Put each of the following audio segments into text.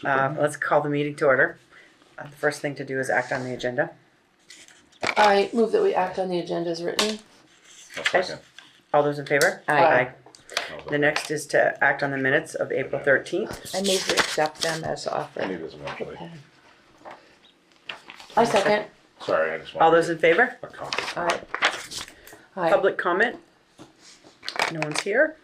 Let's call the meeting to order. The first thing to do is act on the agenda. I move that we act on the agenda as written. I'll second. All those in favor? Aye. The next is to act on the minutes of April 13th. I move to accept them as I offered. need this eventually. I second. Sorry, I just All want those in favor? a copy. Aye. Aye. Public comment? No one's here.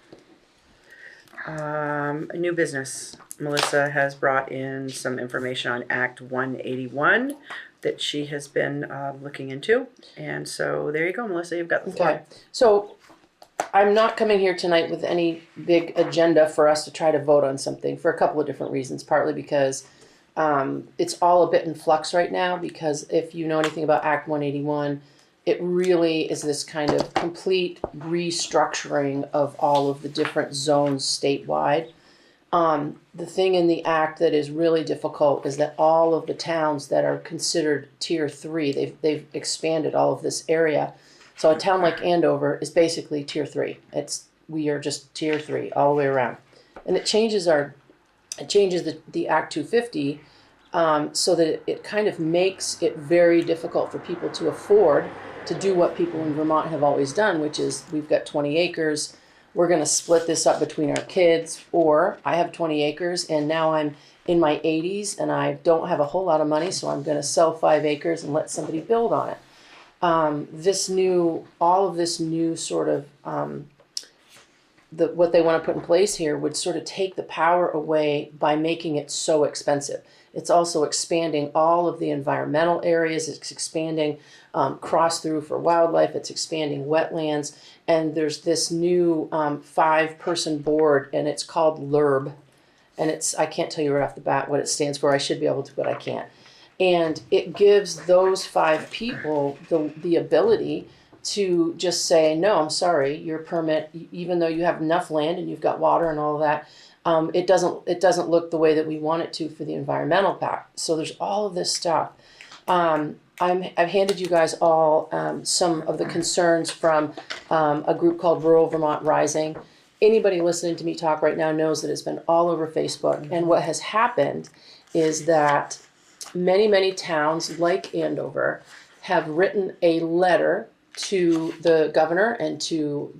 New business. Melissa has brought in some information on Act 181 that she has been looking into. And so there you go, Melissa, you've got the floor. Okay. So I'm not coming here tonight with any big agenda for us to try to vote on something for a couple of different reasons. Partly because it's all a bit in flux right now, because if you know anything about Act 181, it really is this kind of complete restructuring of all of the different zones statewide. The thing in the act that is really difficult is that all of the towns that are considered tier 3, they've expanded all of this area. So a town like Andover is basically tier 3. We are just tier 3 all the way around, and it changes the Act 250 so that it kind of makes it very difficult for people to afford to do what people in Vermont have always done, which is we've got 20 acres. We're going to split this up between our kids, or I have 20 acres and now I'm in my 80s and I don't have a whole lot of money, so I'm going to sell 5 acres and let somebody build on it. All of this new sort of, what they want to put in place here would sort of take the power away by making it so expensive. It's also expanding all of the environmental areas. It's expanding cross through for wildlife. It's expanding wetlands. And there's this new 5-person board, and it's called LURB. And I can't tell you right off the bat what it stands for. I should be able to, but I can't. And it gives those 5 people the ability to just say, no, I'm sorry, your permit, even though you have enough land and you've got water and all of that, it doesn't look the way that we want it to for the environmental pact. So there's all of this stuff. I've handed you guys all some of the concerns from a group called Rural Vermont Rising. Anybody listening to me talk right now knows that it's been all over Facebook. And what has happened is that many, many towns like Andover have written a letter to the governor and to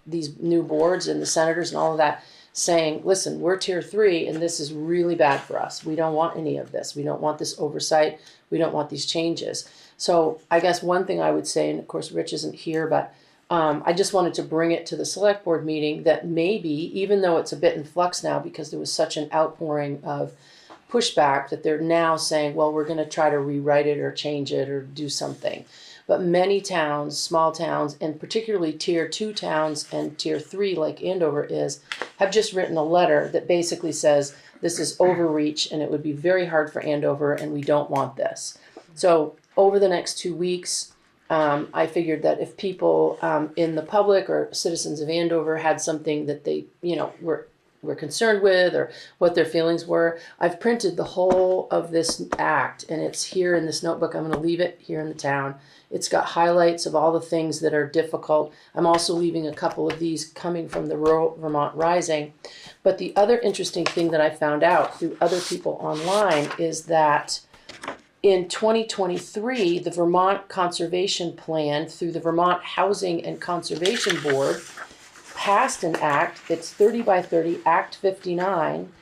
these new boards and the senators and all of that, saying, listen, we're tier 3 and this is really bad for us. We don't want any of this. We don't want this oversight. We don't want these changes. So I guess one thing I would say, and of course Rich isn't here, but I just wanted to bring it to the select board meeting that maybe, even though it's a bit in flux now because there was such an outpouring of pushback, that they're now saying, well, we're going to try to rewrite it or change it or do something. But many towns, small towns, and particularly tier 2 towns and tier 3 like Andover is, have just written a letter that basically says this is overreach and it would be very hard for Andover and we don't want this. So over the next 2 weeks, I figured that if people in the public or citizens of Andover had something that they, were concerned with or what their feelings were, I've printed the whole of this act and it's here in this notebook. I'm going to leave it here in the town. It's got highlights of all the things that are difficult. I'm also leaving a couple of these coming from the Rural Vermont Rising. But the other interesting thing that I found out through other people online is that in 2023, the Vermont Conservation Plan through the Vermont Housing and Conservation Board passed an act. It's 30 by 30, Act 59.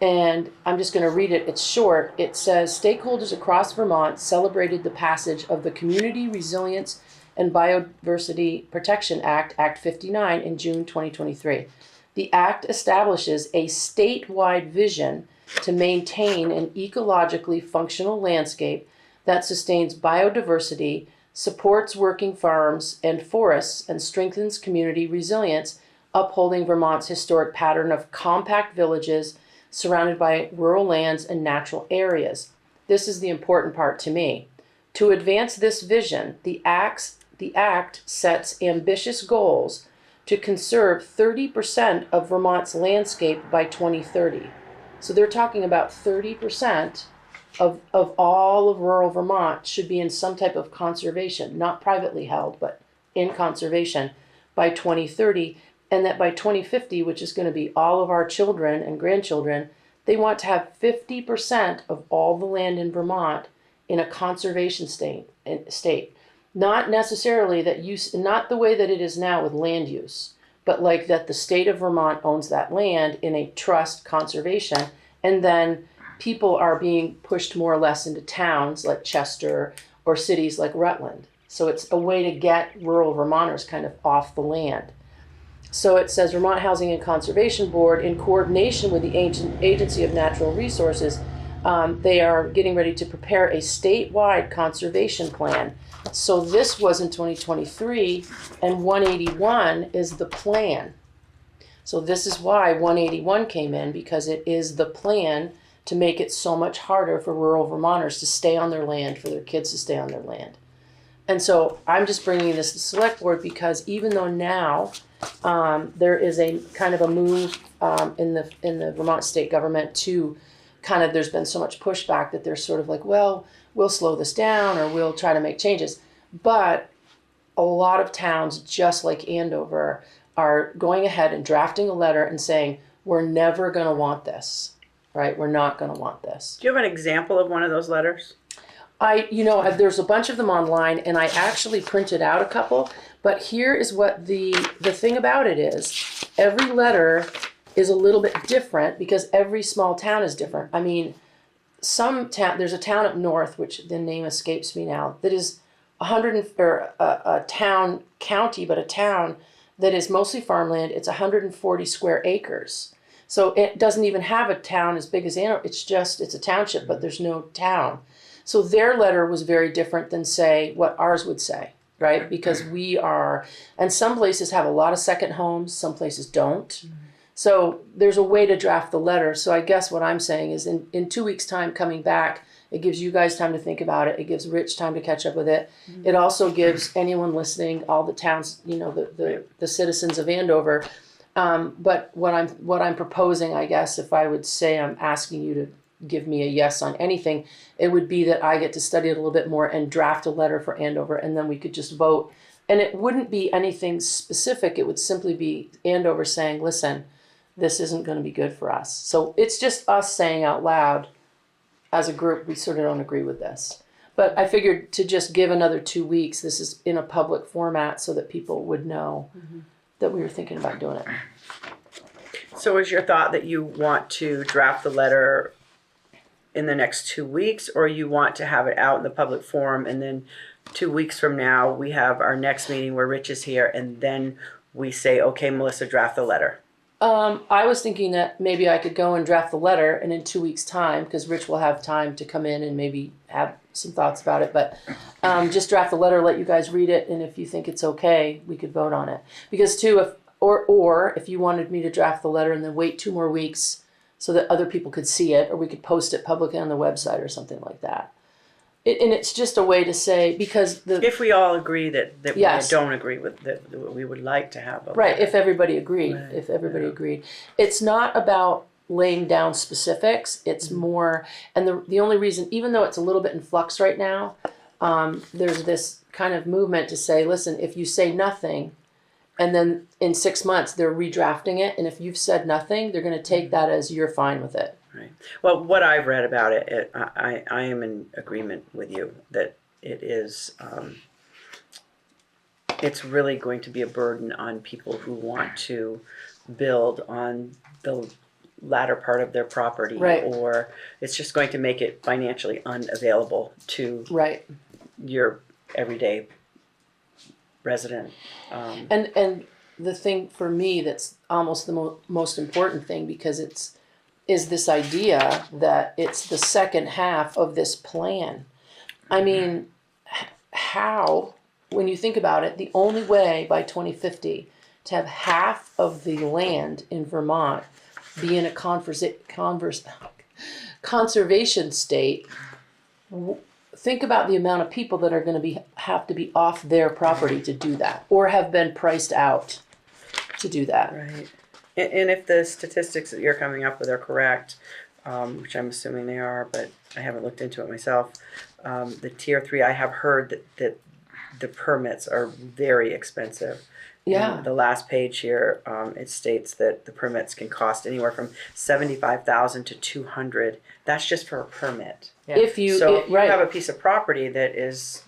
And I'm just going to read it. It's short. It says, stakeholders across Vermont celebrated the passage of the Community Resilience and Biodiversity Protection Act, Act 59, in June 2023. The act establishes a statewide vision to maintain an ecologically functional landscape that sustains biodiversity, supports working farms and forests, and strengthens community resilience, upholding Vermont's historic pattern of compact villages surrounded by rural lands and natural areas. This is the important part to me. To advance this vision, the act sets ambitious goals to conserve 30% of Vermont's landscape by 2030. So they're talking about 30% of all of rural Vermont should be in some type of conservation, not privately held, but in conservation by 2030. And that by 2050, which is going to be all of our children and grandchildren, They want to have 50% of all the land in Vermont in a conservation state. Not necessarily that use, not the way that it is now with land use, but like that the state of Vermont owns that land in a trust conservation, and then people are being pushed more or less into towns like Chester or cities like Rutland. So it's a way to get rural Vermonters kind of off the land. So it says Vermont Housing and Conservation Board, in coordination with the Agency of Natural Resources, they are getting ready to prepare a statewide conservation plan. So this was in 2023, and 181 is the plan. So this is why 181 came in, because it is the plan to make it so much harder for rural Vermonters to stay on their land, for their kids to stay on their land. And so I'm just bringing this to the select board because even though now there is a kind of a move in the Vermont state government to kind of, there's been so much pushback that they're sort of like, well, we'll slow this down or we'll try to make changes. But a lot of towns, just like Andover, are going ahead and drafting a letter and saying, we're never going to want this, right? We're not going to want this. Do you have an example of one of those letters? There's a bunch of them online, and I actually printed out a couple, but here is what the thing about it is. Every letter is a little bit different because every small town is different. I mean, there's a town up north, which the name escapes me now, that is a county, but a town that is mostly farmland. It's 140 square acres. So it doesn't even have a town as big as Andover. It's a township, but there's no town. So their letter was very different than, say, what ours would say, right? Because and some places have a lot of second homes, some places don't. Mm-hmm. So there's a way to draft the letter. So I guess what I'm saying is in 2 weeks' time coming back, it gives you guys time to think about it. It gives Rich time to catch up with it. Mm-hmm. It also gives anyone listening, all the towns, the citizens of Andover. But what I'm proposing, I guess, if I would say I'm asking you to give me a yes on anything, it would be that I get to study it a little bit more and draft a letter for Andover, and then we could just vote. And it wouldn't be anything specific. It would simply be Andover saying, listen, this isn't going to be good for us. So it's just us saying out loud, as a group, we sort of don't agree with this. But I figured to just give another 2 weeks, this is in a public format so that people would know that we were thinking about doing it. So is your thought that you want to draft the letter in the next 2 weeks, or you want to have it out in the public forum, and then 2 weeks from now we have our next meeting where Rich is here, and then we say, okay, Melissa, draft the letter? I was thinking that maybe I could go and draft the letter, and in 2 weeks' time, because Rich will have time to come in and maybe have some thoughts about it, but just draft the letter, let you guys read it, and if you think it's okay, we could vote on it. Because too, if you wanted me to draft the letter and then wait 2 more weeks so that other people could see it, or we could post it publicly on the website or something like that. And it's just a way to say, because if we all agree that yes. we don't agree with that, we would like to have a right. letter. If everybody agreed, Right. agreed, it's not about laying down specifics. It's more, and the only reason, even though it's a little bit in flux right now, there's this kind of movement to say, listen, if you say nothing, and then in 6 months they're redrafting it, and if you've said nothing, they're going to take that as you're fine with it. Right. Well, what I've read about it, I am in agreement with you that it is. It's really going to be a burden on people who want to build on the latter part of their property, right. Or it's just going to make it financially unavailable to right. your everyday resident. And the thing for me that's almost the most important thing, because is this idea that it's the second half of this plan. I mean, how, when you think about it, the only way by 2050 to have half of the land in Vermont be in a conservation state, think about the amount of people that are going to have to be off their property to do that, or have been priced out to do that. Right. And if the statistics that you're coming up with are correct, which I'm assuming they are, but I haven't looked into it myself, the Tier 3, I have heard that the permits are very expensive. Yeah. And the last page here, it states that the permits can cost anywhere from $75,000 to $200,000. That's just for a permit. Yeah. If you, So it, if you right. have a piece of property that is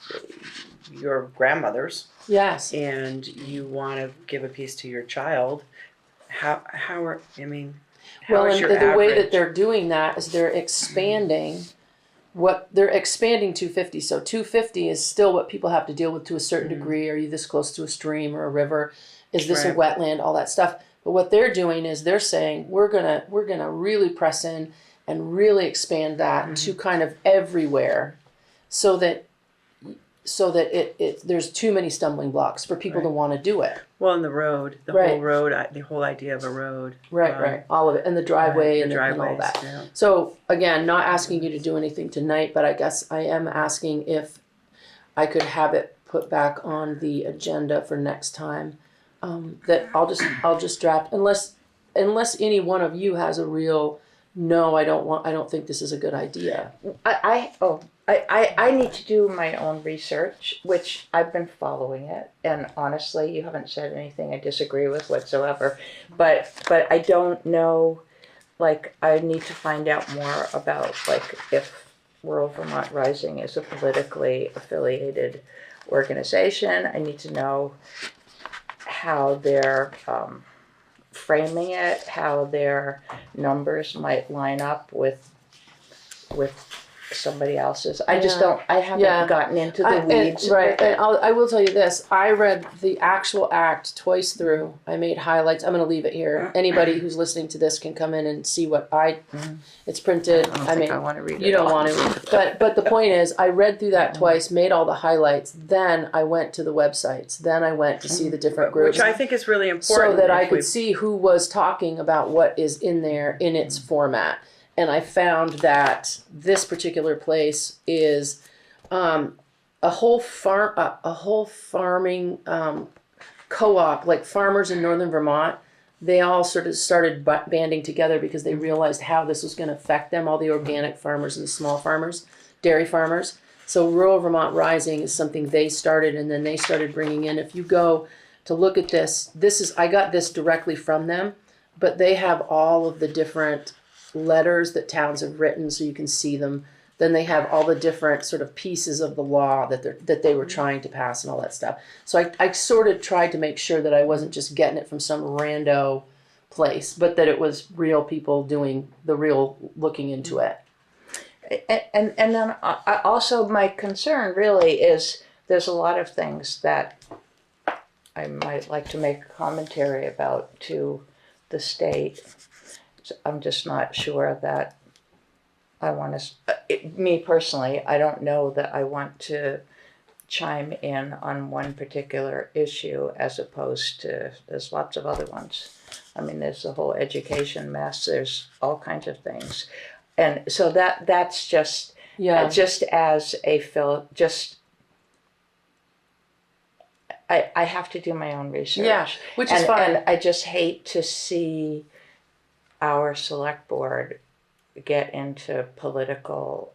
your grandmother's, Yes. and you want to give a piece to your child, how are, I mean, how Well, is and your the way that average? they're doing that is they're expanding what they're expanding 250. So 250 is still what people have to deal with to a certain degree. Are you this close to a stream or a river? Is this a wetland? All that stuff. But what they're doing is they're saying we're gonna really press in and really expand that to kind of everywhere, so that it there's too many stumbling blocks for people to want to do it. Well, in the road, the Right. whole road, the whole idea of a road. Right, all of it, and the driveway the and all driveways, that. yeah. So again, not asking you to do anything tonight, but I guess I am asking if I could have it put back on the agenda for next time. That I'll just draft, unless any one of you has a real no, I don't think this is a good idea. I need to do my own research, which I've been following it, and honestly, you haven't said anything I disagree with whatsoever. But I don't know. Like, I need to find out more about, like, if Rural Vermont Rising is a politically affiliated organization. I need to know how they're framing it, how their numbers might line up with somebody else's. I just don't. I haven't gotten into the weeds. Right, and I will tell you this. I read the actual act twice through. I made highlights. I'm going to leave it here. Anybody who's listening to this can come in and see what it's printed. I don't think I want to read it. You don't want to. But the point is, I read through that twice, made all the highlights. Then I went to the websites. Then I went to see the different groups. Which I think is really important. So that I could see who was talking about what is in there in its format. And I found that this particular place is a whole farming co-op, like farmers in northern Vermont. They all sort of started banding together because they realized how this was going to affect them, all the organic farmers and the small farmers, dairy farmers. So Rural Vermont Rising is something they started, and then they started bringing in. If you go to look at this is, I got this directly from them, but they have all of the different letters that towns have written so you can see them. Then they have all the different sort of pieces of the law that they were trying to pass and all that stuff. So I sort of tried to make sure that I wasn't just getting it from some rando place, but that it was real people doing the real looking into it. And then I also, my concern really is there's a lot of things that I might like to make a commentary about to the state. I'm just not sure that I want to, me personally, I don't know that I want to chime in on one particular issue as opposed to, there's lots of other ones. I mean, there's the whole education mess, there's all kinds of things. And so that's just, just as a I have to do my own research. Yeah, which is fine. And I just hate to see our select board get into political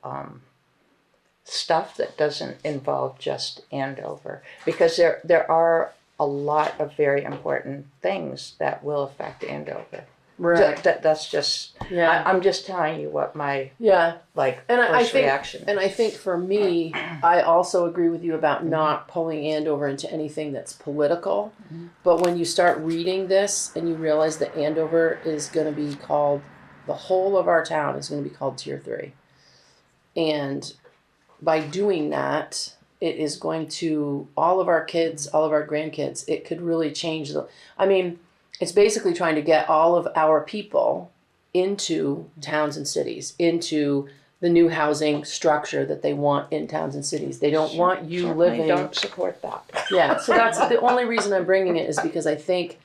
stuff that doesn't involve just Andover, because there are a lot of very important things that will affect Andover. Right. That's just. I'm just telling you what my first reaction. And I think for me, I also agree with you about not pulling Andover into anything that's political. Mm-hmm. But when you start reading this and you realize that Andover is going to be called, the whole of our town is going to be called Tier 3, and by doing that, it is going to all of our kids, all of our grandkids. It could really change it's basically trying to get all of our people into towns and cities, into the new housing structure that they want in towns and cities. They don't want you living. Don't support that. Yeah, so that's the only reason I'm bringing it is because I think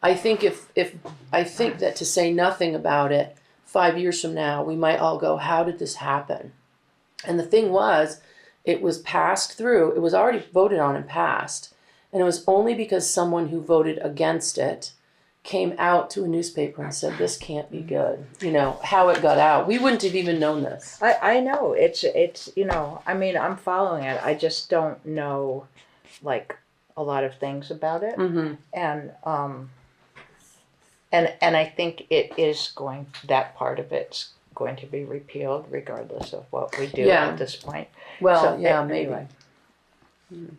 that to say nothing about it, 5 years from now, we might all go, how did this happen? And the thing was, it was passed through. It was already voted on and passed, and it was only because someone who voted against it came out to a newspaper and said, this can't be good. You know, how it got out. We wouldn't have even known this. I know. It's I'm following it. I just don't know, like, a lot of things about it. Mm-hmm. And I think that part of it's going to be repealed regardless of what we do Yeah. at this point. Well, So, yeah, anyway. maybe.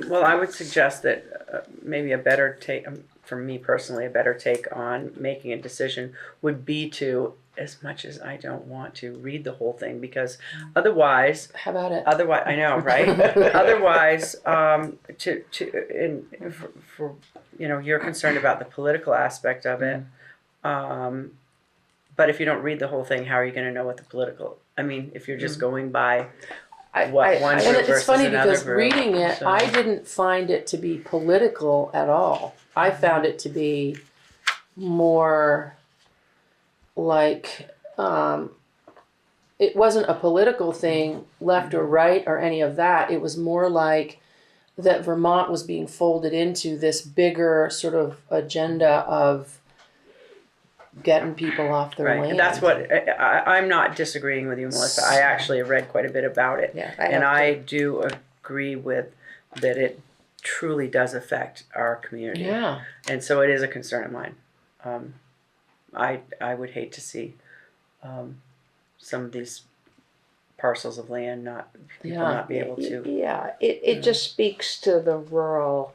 Well, I would suggest that maybe a better take, for me personally, a better take on making a decision would be to, as much as I don't want to, read the whole thing, because otherwise, How about it? I know, right? Otherwise, for you're concerned about the political aspect of it. But if you don't read the whole thing, how are you going to know what the political? I mean, if you're just going by what one And group it's versus funny another because group, reading it, so- I didn't find it to be political at all. I found it to be more like it wasn't a political thing, left or right or any of that. It was more like that Vermont was being folded into this bigger sort of agenda of getting people off their Right, land. and that's what I'm not disagreeing with you, Melissa. I actually have read quite a bit about it, Yeah, and I do agree with that. It truly does affect our community, Yeah. and so it is a concern of mine. I would hate to see some of these parcels of land people Yeah. not be able to. Yeah, it just speaks to the rural.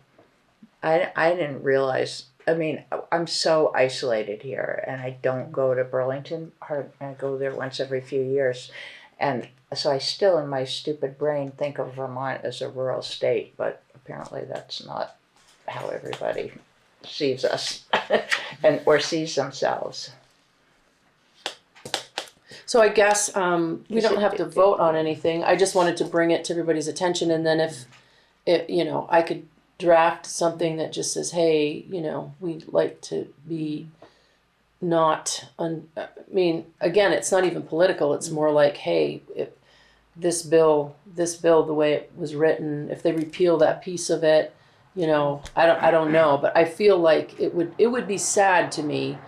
I didn't realize. I mean, I'm so isolated here, and I don't go to Burlington. I go there once every few years, and so I still, in my stupid brain, think of Vermont as a rural state, but apparently that's not how everybody sees us, or sees themselves. So I guess we don't have to vote on anything. I just wanted to bring it to everybody's attention, and then if I could draft something that just says, hey, we'd like to be not. I mean, again, it's not even political. It's more like, hey, if this bill, the way it was written, if they repeal that piece of it, I don't know, but I feel like it would be sad to me.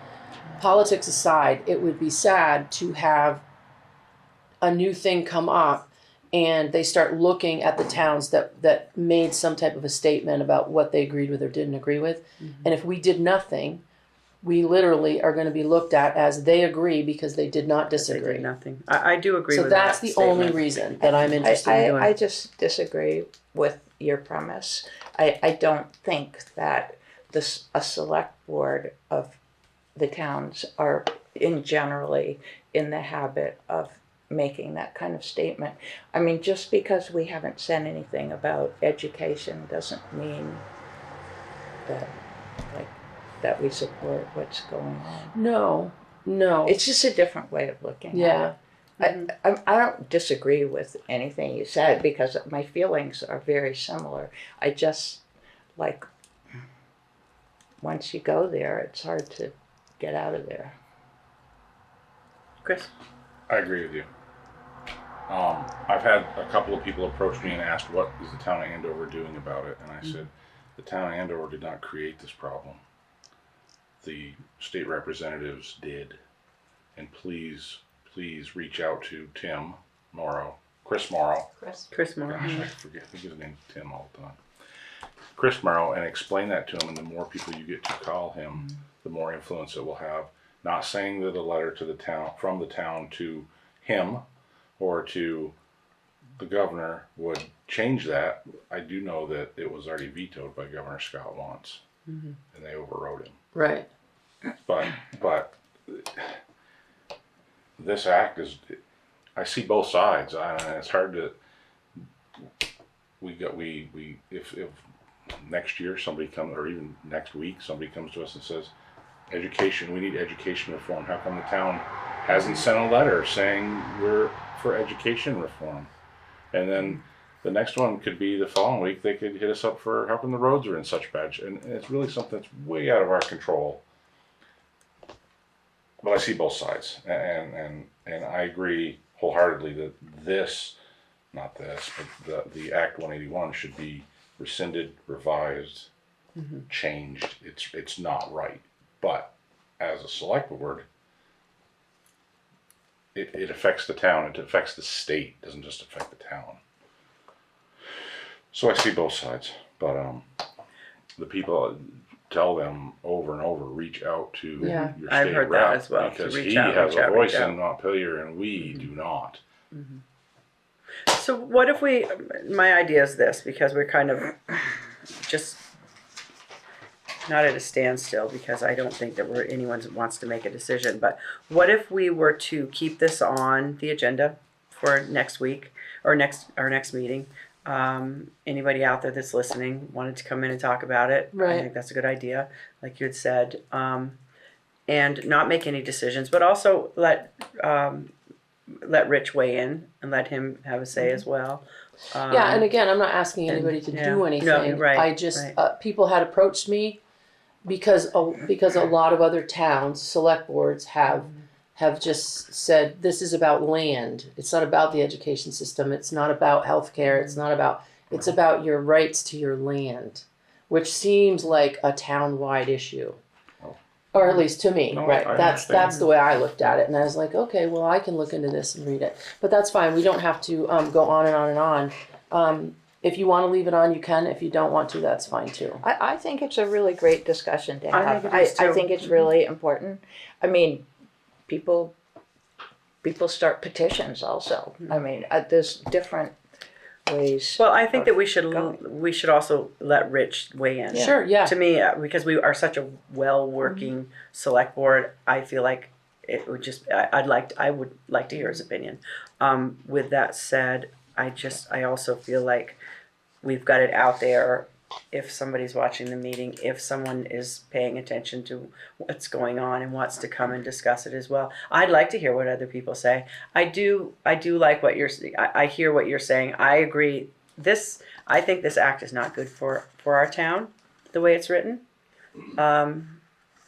Politics aside, it would be sad to have a new thing come up and they start looking at the towns that made some type of a statement about what they agreed with or didn't agree with. Mm-hmm. And if we did nothing, we literally are going to be looked at as they agree because they did not disagree. They did nothing. I do agree with that. So that's the statement. only reason that I'm interested in doing it. I just disagree with your premise. I don't think that a select board of the towns are generally in the habit of making that kind of statement. I mean, just because we haven't said anything about education doesn't mean that we support what's going on. No. It's just a different way of looking at it. I don't disagree with anything you said because my feelings are very similar. I just, once you go there, it's hard to get out of there. Chris? I agree with you. I've had a couple of people approach me and asked, what is the town of Andover doing about it? And I said, the town of Andover did not create this problem. The state representatives did. And please reach out to Chris Morrow. Chris Moore. Gosh, I think his name's Tim all the time. Chris Morrow, and explain that to him, and the more people you get to call him, the more influence it will have. Not saying that a letter to the town, from the town to him or to the governor would change that. I do know that it was already vetoed by Governor Scott once, and they overrode him. Right. But this act is, I see both sides. It's hard to. If next year somebody comes, or even next week somebody comes to us and says, education, we need education reform. How come the town hasn't sent a letter saying we're for education reform? And then the next one could be the following week, they could hit us up for how come the roads are in such bad shape. And it's really something that's way out of our control. But I see both sides, and I agree wholeheartedly that the Act 181 should be rescinded, revised, changed. It's not right. But as a select board, it affects the town, it affects the state, it doesn't just affect the town. So I see both sides. But the people, tell them over and over, reach out to Yeah. your I've state heard that rep, as well, to because reach he out, has reach a out, voice reach in out. Montpelier and we do not. So what if we, my idea is this, because we're kind of just not at a standstill, because I don't think that anyone wants to make a decision, but what if we were to keep this on the agenda for next week, or our next meeting? Anybody out there that's listening wanted to come in and talk about it, Right. I think that's a good idea, like you had said, and not make any decisions, but also let Rich weigh in and let him have a say as well. Yeah, and again, I'm not asking and- anybody to yeah. do No, anything. right, I just right. people had approached me because a lot of other towns, select boards have just said this is about land. It's not about the education system. It's not about healthcare. It's about your rights to your land, which seems like a town-wide issue. Or at least to me, No, right? I That's understand. the way I looked at it, and I was like, okay, well, I can look into this and read it. But that's fine. We don't have to go on and on and on. If you want to leave it on, you can. If you don't want to, that's fine too. I think it's a really great discussion to I have. think it is I too. think it's really important. I mean, people start petitions also. I mean, there's different ways. Well, I think that going. we should also let Rich weigh in. Sure, yeah. To me, because we are such a well-working select board, I feel like it would just. I would like to hear his opinion. With that said, I also feel like we've got it out there. If somebody's watching the meeting, if someone is paying attention to what's going on and wants to come and discuss it as well, I'd like to hear what other people say. I do like what you're. I hear what you're saying. I agree. I think this act is not good for our town, the way it's written.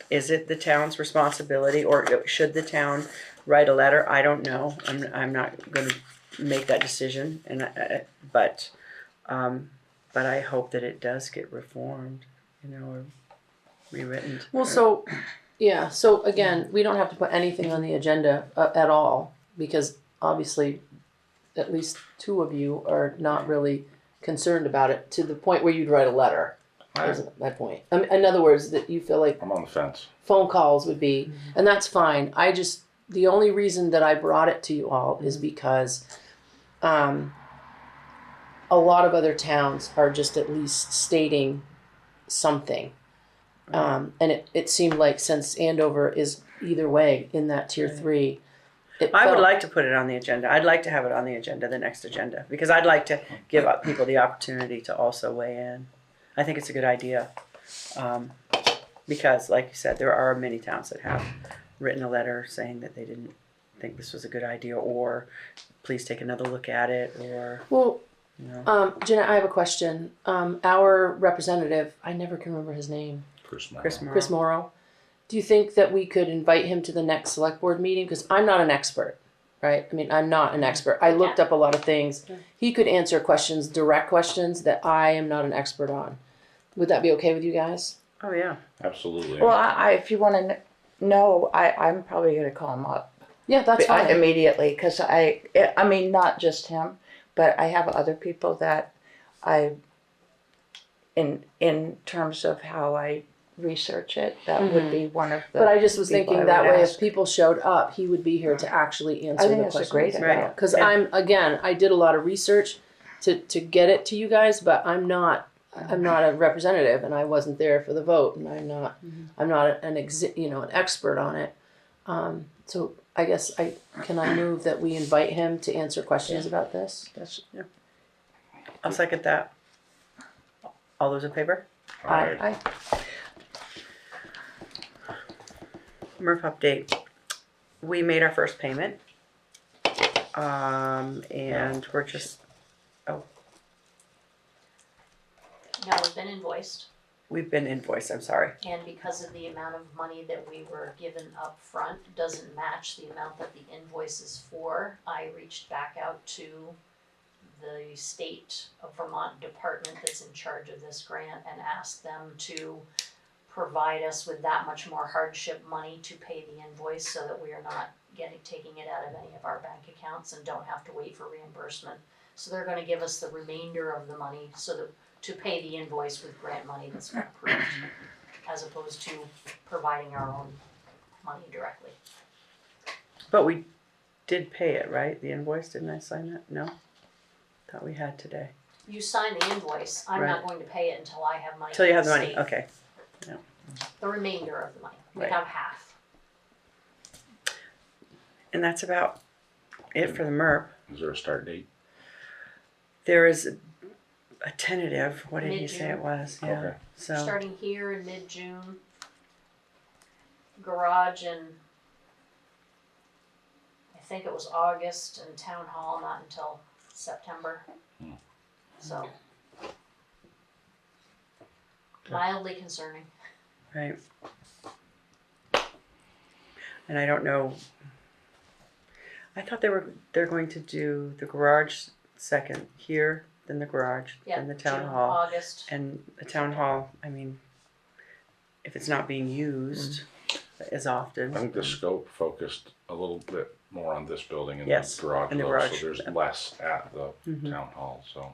Is it the town's responsibility, or should the town write a letter? I don't know. I'm not going to make that decision, but I hope that it does get reformed, or rewritten. Well, so yeah. So again, we don't have to put anything on the agenda at all because obviously, at least two of you are not really concerned about it to the point where you'd write a letter. Is my point. In other words, that you feel like I'm on the fence. phone calls would be, and that's fine. The only reason that I brought it to you all is because a lot of other towns are just at least stating something. And it seemed like since Andover is either way in that tier 3, I would like to put it on the agenda. I'd like to have it on the agenda, the next agenda, because I'd like to give people the opportunity to also weigh in. I think it's a good idea. Because, like you said, there are many towns that have written a letter saying that they didn't think this was a good idea, or please take another look at it, or, Well, Jenna, I have a question. Our representative, I never can remember his name, Chris Morrow. Chris Morrow. Do you think that we could invite him to the next select board meeting? Because I'm not an expert, right? I mean, I'm not an expert. I looked up a lot of things. He could answer questions, direct questions that I am not an expert on. Would that be okay with you guys? oh yeah. Absolutely. Well, if you want to know, I'm probably going to call him up Yeah, that's fine. immediately because I mean, not just him, but I have other people that in terms of how I research it, that would be one of the. But I just was people thinking I that would way, ask. if people showed up, he would be here to actually answer I think the that's a questions. great idea. Because Yeah. I did a lot of research to get it to you guys, but I'm not a representative, and I wasn't there for the vote, and I'm not an expert on it. So I guess I move that we invite him to answer questions about this. Yeah. I'll second that. All those in favor? Aye. Murph update. We made our first payment. And we're just, No, we've been invoiced, we've been invoiced, I'm sorry. and because of the amount of money that we were given up front doesn't match the amount that the invoice is for, I reached back out to the state of Vermont department that's in charge of this grant and asked them to provide us with that much more hardship money to pay the invoice so that we are not taking it out of any of our bank accounts and don't have to wait for reimbursement. So they're gonna give us the remainder of the money so that to pay the invoice with grant money that's been approved, as opposed to providing our own money directly. But we did pay it, right? The invoice, didn't I sign that? No? Thought we had today. You sign the invoice, I'm not going to pay it until I have money. Till you have the from money, state. okay. The remainder of the money, we Right. have half. And that's about it for the MERP. Is there a start date? There is a tentative, what did he say it Mid-June. was? Yeah. Okay. So, Starting here in mid-June, garage in, I think it was August, and town hall not until September. So, mildly concerning. right. And I don't know, I thought they're going to do the garage second here, then the garage, Yeah, then the town June, hall. August. And the town hall, I mean, if it's not being used as often. I think the scope focused a little bit more on this building and Yes, the garage, and the though, garage, so there's yeah. less at the Mhm. town hall, so.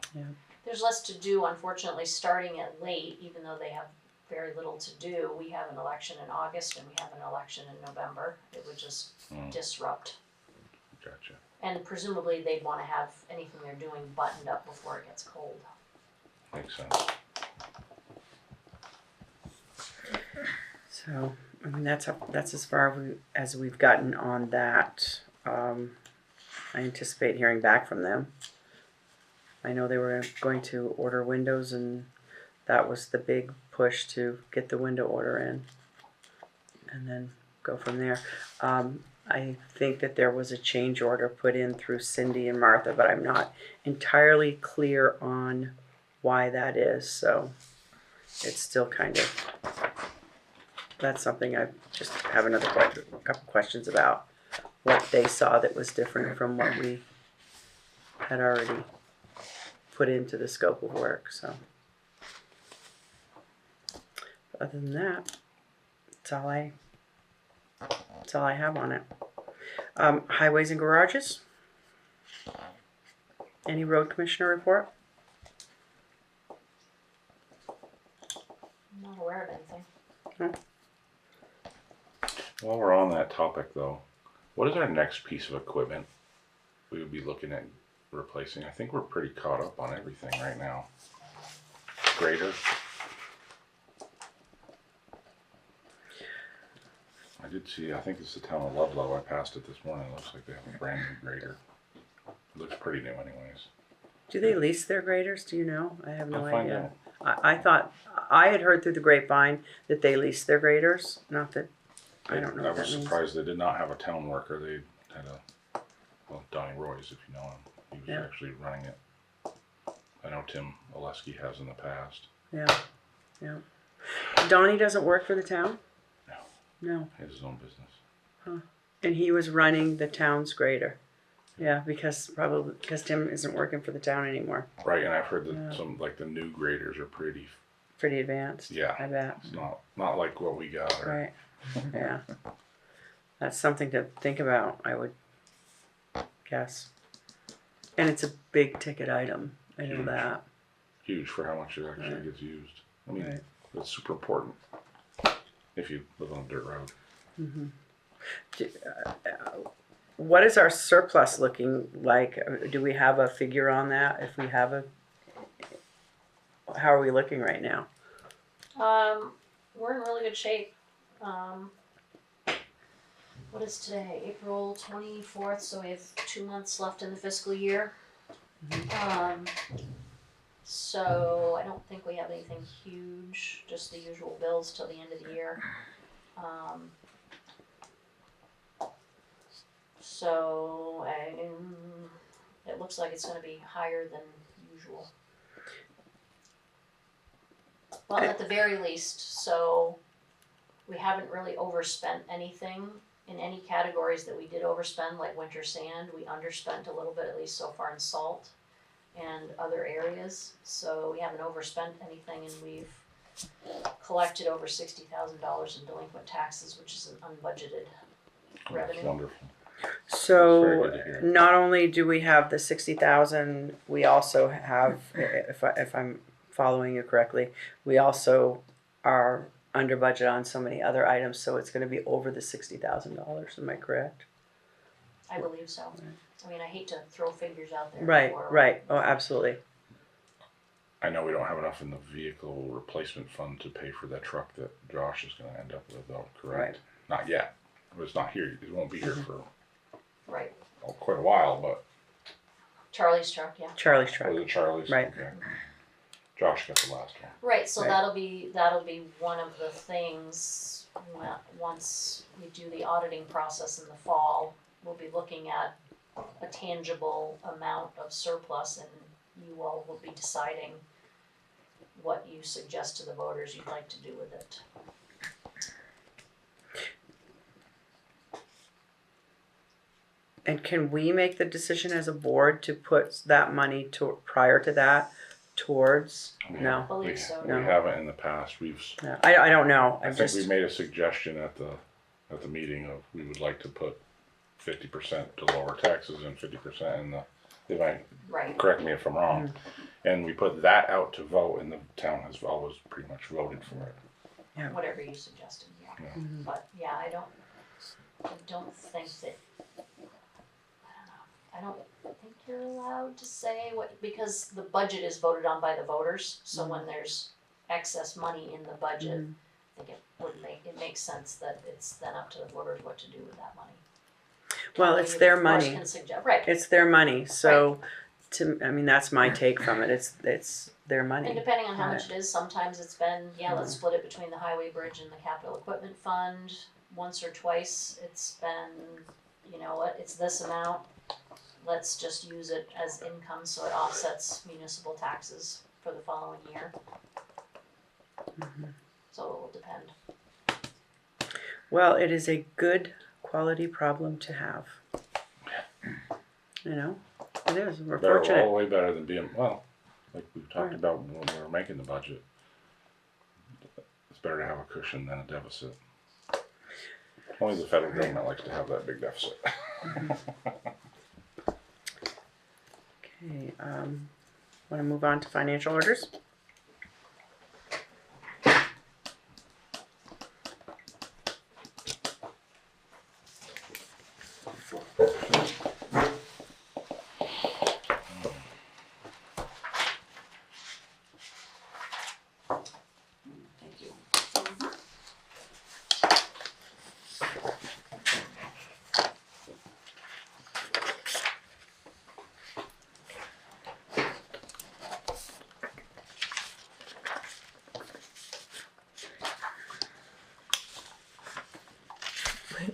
There's less to do, unfortunately, starting at late, even though they have very little to do. We have an election in August and we have an election in November. It would just disrupt. Gotcha. And presumably they'd wanna have anything they're doing buttoned up before it gets cold. Makes sense. So, I mean, that's as far as we've gotten on that. I anticipate hearing back from them. I know they were going to order windows, and that was the big push to get the window order in, and then go from there. I think that there was a change order put in through Cindy and Martha, but I'm not entirely clear on why that is. So it's still kind of, that's something I just have a couple questions about, what they saw that was different from what we had already put into the scope of work. So other than that, that's all I have on it. Highways and garages. Any road commissioner report? I'm not aware of anything. While we're on that topic though, what is our next piece of equipment we would be looking at replacing? I think we're pretty caught up on everything right now. Grader. I did see, I think it's the town of Ludlow. I passed it this morning. It looks like they have a brand new grader. It looks pretty new anyways. Do they lease their graders? Do you know? I have no I'll find idea. out. I thought, I had heard through the grapevine that they lease their graders. Not that, I don't know I what was that means. surprised they did not have a town worker. They had Donnie Roy's, if you know him. He was Yeah. actually running it. I know Tim Oleski has in the past. Yeah, yeah. Donnie doesn't work for the town? No. No. He has his own business. And he was running the town's grader. Yeah, because Tim isn't working for the town anymore. Right, and I've heard that Yeah. some, like the new graders are pretty, Pretty advanced. Yeah. I bet. it's not like what we got. Or, Right. Yeah. That's something to think about, I would guess. And it's a big ticket item. I know Huge. that. Huge for how much it actually Right. gets used. I mean, Right. it's super important if you live on a dirt road. What is our surplus looking like? Do we have a figure on that? If we have how are we looking right now? We're in really good shape. What is today? April 24th, so we have 2 months left in the fiscal year. So I don't think we have anything huge, just the usual bills till the end of the year. So it looks like it's gonna be higher than usual. Well, at the very least, so we haven't really overspent anything in any categories that we did overspend, like winter sand. We underspent a little bit, at least so far, in salt and other areas. So we haven't overspent anything, and we've collected over $60,000 in delinquent taxes, which is an unbudgeted That's revenue. wonderful. So Very good to hear. not only do we have the 60,000, we also have, if I'm following you correctly, we also are under budget on so many other items, so it's gonna be over the $60,000, am I correct? I believe so. I mean, I hate to throw figures out there. Right, before- right, oh, absolutely. I know we don't have enough in the vehicle replacement fund to pay for that truck that Josh is gonna end up with though, correct? Right. Not yet. It's not here. It won't be here for Right. quite a while, but Charlie's truck, yeah. Charlie's truck. was it Charlie's? Right. Okay. Josh got the last one. Right, so Right. that'll be one of the things, once we do the auditing process in the fall, we'll be looking at a tangible amount of surplus, and you all will be deciding what you suggest to the voters you'd like to do with it. And can we make the decision as a board to put that money to, prior to that, towards, no, Believe so. We No. haven't in the past. no, I don't know, I I'm think we just, made a suggestion at the meeting of we would like to put 50% to lower taxes and 50% in the, if I, Right, correct me if I'm wrong. And we put that out to vote and the town has always pretty much voted for it. whatever you suggested, yeah. Yeah. But, yeah, I don't think that, I don't think you're allowed to say what, because the budget is voted on by the voters, so when there's excess money in the budget, I think it makes sense that it's then up to the voters what to do with that money. well, Or it's you, their of course, money, can suggest, right, it's their money, so, I mean, that's my take from it, it's their and money. depending on how much it is, sometimes it's been, let's split it between the highway bridge and the capital equipment fund. Once or twice, it's been, you know what, it's this amount, let's just use it as income so it offsets municipal taxes for the following year. So it will depend. Well, it is a good quality problem to have. You know, it is, we're Better, all the fortunate, way better than being, well, like we talked Right. about when we were making the budget. It's better to have a cushion than a deficit. Only the federal government likes to have that big deficit. okay, wanna move on to financial orders? Thank you.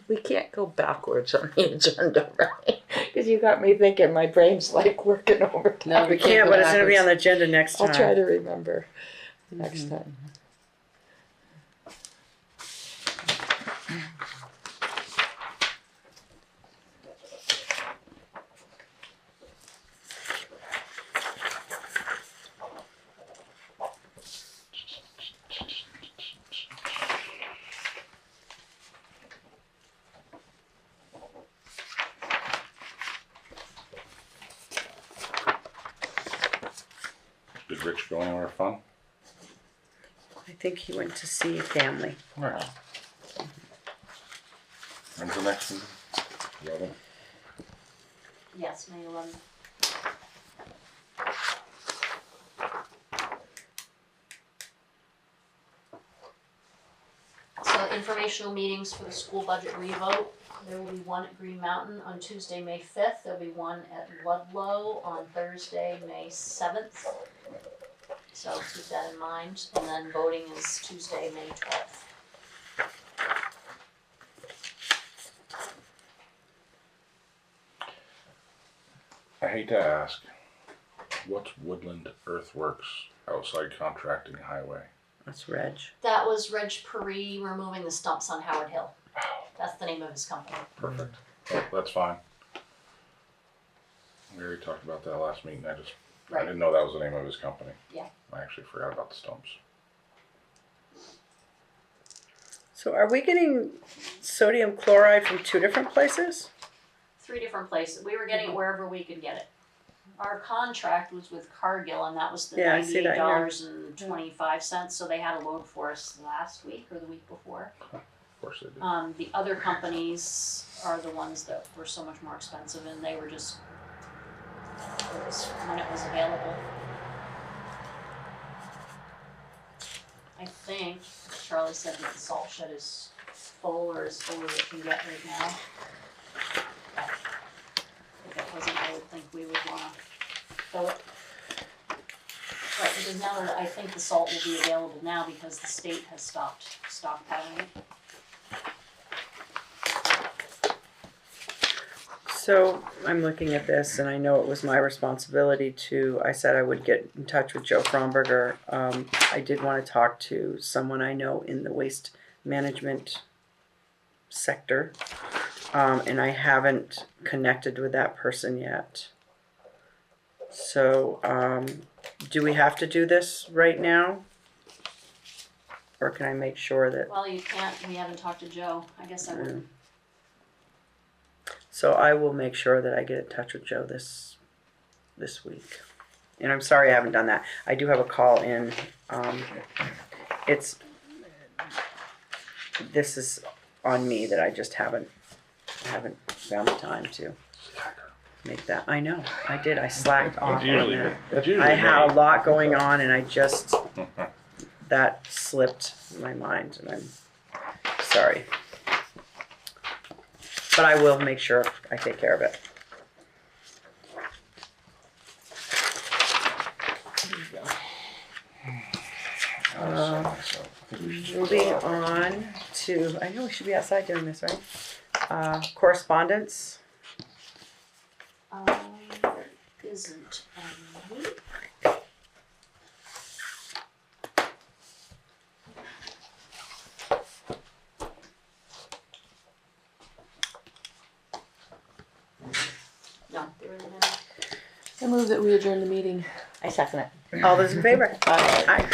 We can't go backwards on the agenda, right? Because you got me thinking, my brain's like working overtime. No, We can't, go but it's gonna be backwards. on the agenda next time. I'll try to remember next time. Did Rich go anywhere fun? I think he went to see family. Nice. When's the next one? 11? Yes, May 11th. So informational meetings for the school budget revote. There will be one at Green Mountain on Tuesday, May 5th. There'll be one at Ludlow on Thursday, May 7th. So keep that in mind. And then voting is Tuesday, May 12th. I hate to ask, what's Woodland Earthworks outside contracting highway? That's Reg. That was Reg Perry removing the stumps on Howard Hill. That's the name of his company. Perfect. Well, that's fine. We already talked about that last meeting. I Right. didn't know that was the name of his company. Yeah. I actually forgot about the stumps. So are we getting sodium chloride from two different places? 3 different places. We were getting it wherever we could get it. our contract was with Cargill, and that was the Yeah, I see that here. $98.25, so they had a load for us last week or the week before. Of course they do. The other companies are the ones that were so much more expensive, and they were just, it was when it was available. I think Charlie said that the salt shed is full, or as full as it can get right now. If it wasn't, I would think we would wanna fill it. But because now that I think the salt will be available now because the state has stopped stockpiling it. So I'm looking at this, and I know it was my responsibility to, I said I would get in touch with Joe Fromberger. I did want to talk to someone I know in the waste management sector, and I haven't connected with that person yet. So, do we have to do this right now? Or can I make sure that... Well, you can't, we haven't talked to Joe, I guess I would. So I will make sure that I get in touch with Joe this week. And I'm sorry I haven't done that. I do have a call in. This is on me that I just haven't found the time to make that. I know, I did. I slacked off on that. I had a lot going on, and I just that slipped my mind, and I'm sorry. But I will make sure I take care of it. Moving on to, I know we should be outside doing this, right? Correspondence. There isn't any. No, there isn't any. I move that we adjourn the meeting. I second it. All those in favor? Aye. Aye.